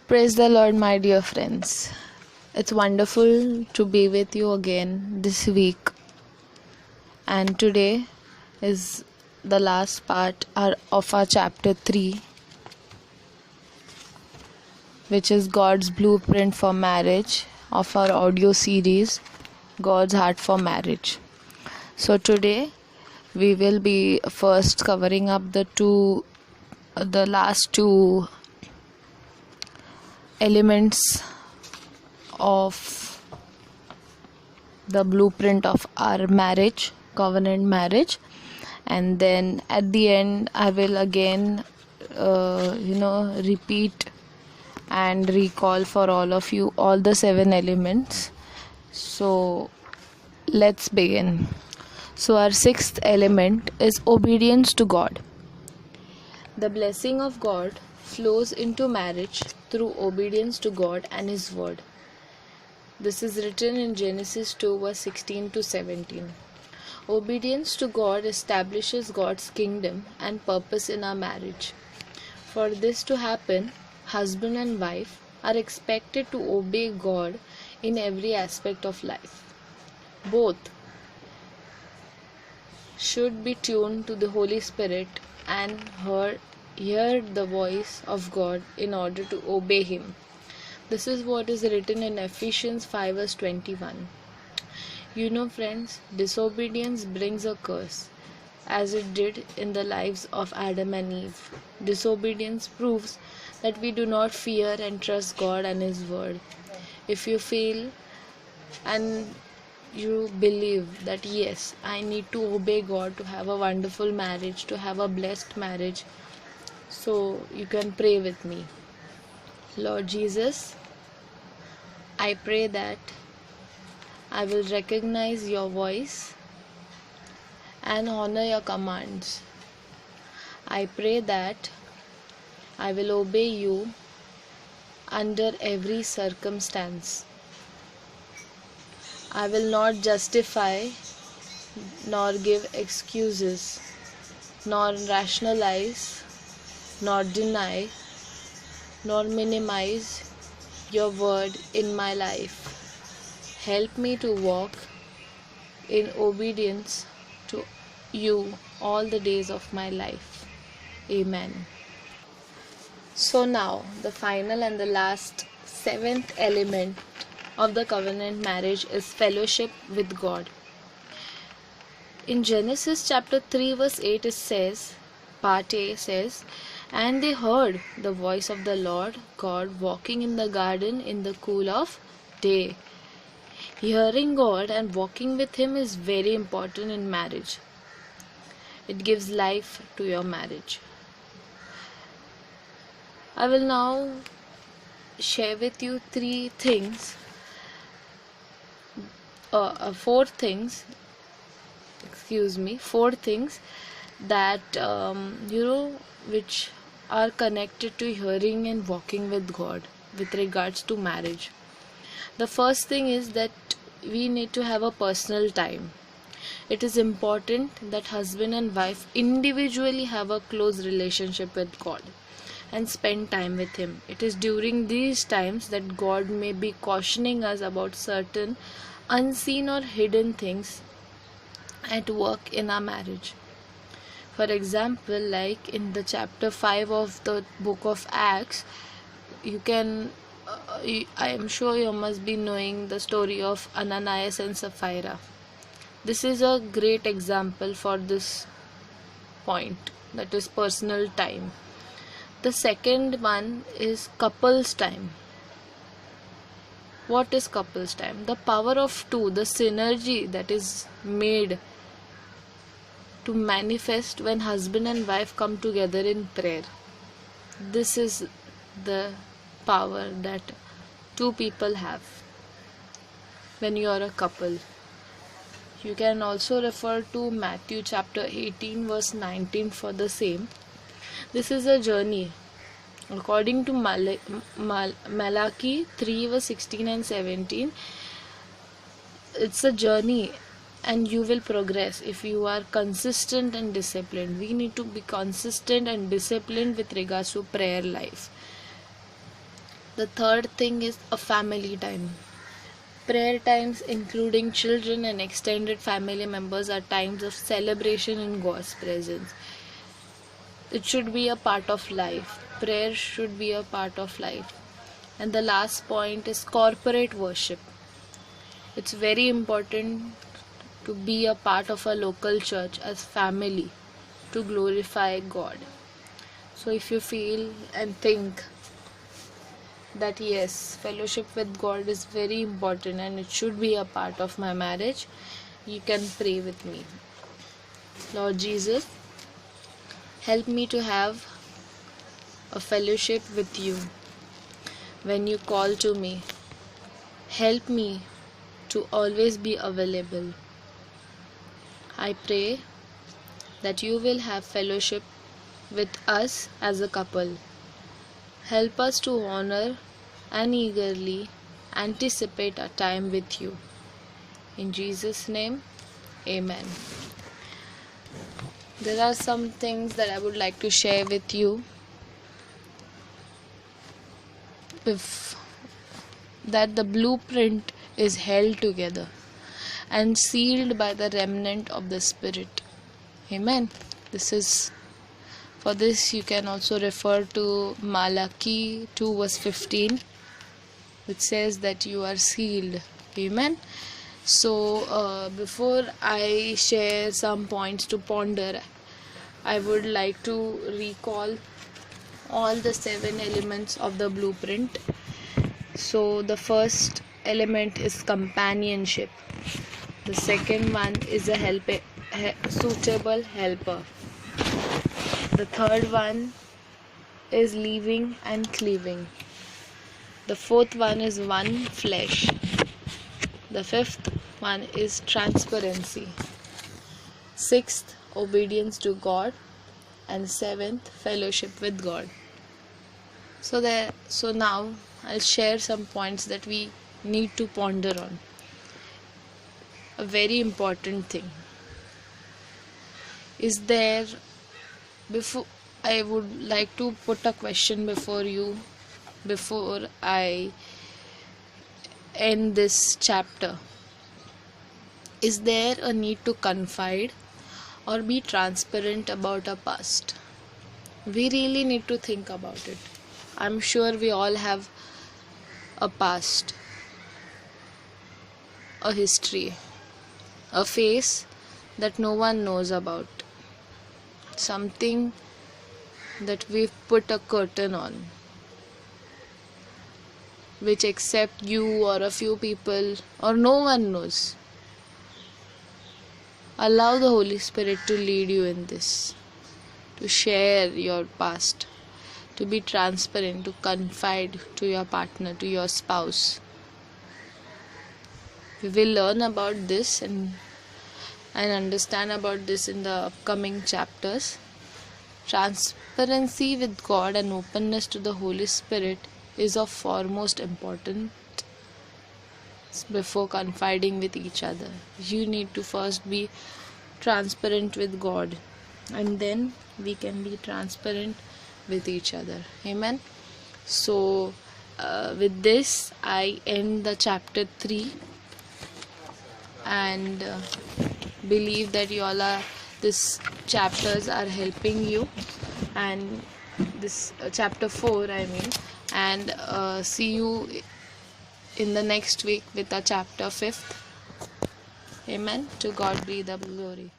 Praise the Lord, my dear friends. It's wonderful to be with you again this week. And today is the last part of our chapter 3, which is God's blueprint for marriage, of our audio series, God's Heart for Marriage. So today we will be first covering up the last two elements of the blueprint of our marriage, covenant marriage, and then at the end I will again repeat and recall for all of you all the 7 elements. So let's begin. So our 6th element is obedience to God. The blessing of God flows into marriage through obedience to God and His word. This is written in Genesis 2 verse 16 to 17. Obedience to God establishes God's kingdom and purpose in our marriage. For this to happen, husband and wife are expected to obey God in every aspect of life. Both should be tuned to the Holy Spirit and hear the voice of God in order to obey Him. This is what is written in Ephesians 5 verse 21. You know, friends, disobedience brings a curse, as it did in the lives of Adam and Eve. Disobedience proves that we do not fear and trust God and His word. If you feel and you believe that yes, I need to obey God to have a wonderful marriage, to have a blessed marriage, so you can pray with me. Lord Jesus, I pray that I will recognize your voice and honor your commands. I pray that I will obey you under every circumstance. I will not justify nor give excuses, nor rationalize, nor deny, nor minimize your word in my life. Help me to walk in obedience to you all the days of my life. Amen. So now, the final and the last 7th element of the covenant marriage is fellowship with God. In Genesis chapter 3 verse 8 it says, part A says, and they heard the voice of the Lord God walking in the garden in the cool of day. Hearing God and walking with Him is very important in marriage. It gives life to your marriage. I will now share with you four things that which are connected to hearing and walking with God with regards to marriage. The first thing is that we need to have a personal time. It is important that husband and wife individually have a close relationship with God and spend time with Him. It is during these times that God may be cautioning us about certain unseen or hidden things at work in our marriage. For example, like in the chapter 5 of the book of Acts, I am sure you must be knowing the story of Ananias and Sapphira. This is a great example for this point, that is personal time. The second one is couples time. What is couples time? The power of two, the synergy that is made to manifest when husband and wife come together in prayer. This is the power that two people have when you are a couple. You can also refer to Matthew chapter 18 verse 19 for the same. This is a journey. According to Malachi 3 verse 16 and 17, it's a journey and you will progress if you are consistent and disciplined. We need to be consistent and disciplined with regards to prayer life. The third thing is a family time. Prayer times, including children and extended family members, are times of celebration in God's presence. It should be a part of life. Prayer should be a part of life. And the last point is corporate worship. It's very important to be a part of a local church as family to glorify God. So if you feel and think that yes, fellowship with God is very important and it should be a part of my marriage, you can pray with me. Lord Jesus, help me to have a fellowship with you when you call to me. Help me to always be available. I pray that you will have fellowship with us as a couple. Help us to honor and eagerly anticipate a time with you. In Jesus' name, Amen. There are some things that I would like to share with you. That the blueprint is held together and sealed by the remnant of the Spirit. Amen. For this you can also refer to Malachi 2 verse 15, which says that you are sealed. Amen. So before I share some points to ponder, I would like to recall all the 7 elements of the blueprint. So the first element is companionship. The second one is a suitable helper. The third one is leaving and cleaving. The fourth one is one flesh. The fifth one is transparency. Sixth, obedience to God. And seventh, fellowship with God. So now I'll share some points that we need to ponder on. A very important thing is there. Before I would like to put a question before you before I end this chapter. Is there a need to confide or be transparent about our past? We really need to think about it. I'm sure we all have a past, a history, a face that no one knows about, something that we've put a curtain on, which except you or a few people or no one knows. Allow the Holy Spirit to lead you in this, to share your past, to be transparent, to confide to your partner, to your spouse. We will learn about this and understand about this in the upcoming chapters. Transparency with God and openness to the Holy Spirit is of foremost importance before confiding with each other. You need to first be transparent with God, and then we can be transparent with each other. Amen. So with this I end the chapter 3 and believe that this chapters are helping you, and this chapter 4 and see you in the next week with the chapter 5. Amen. To God be the glory.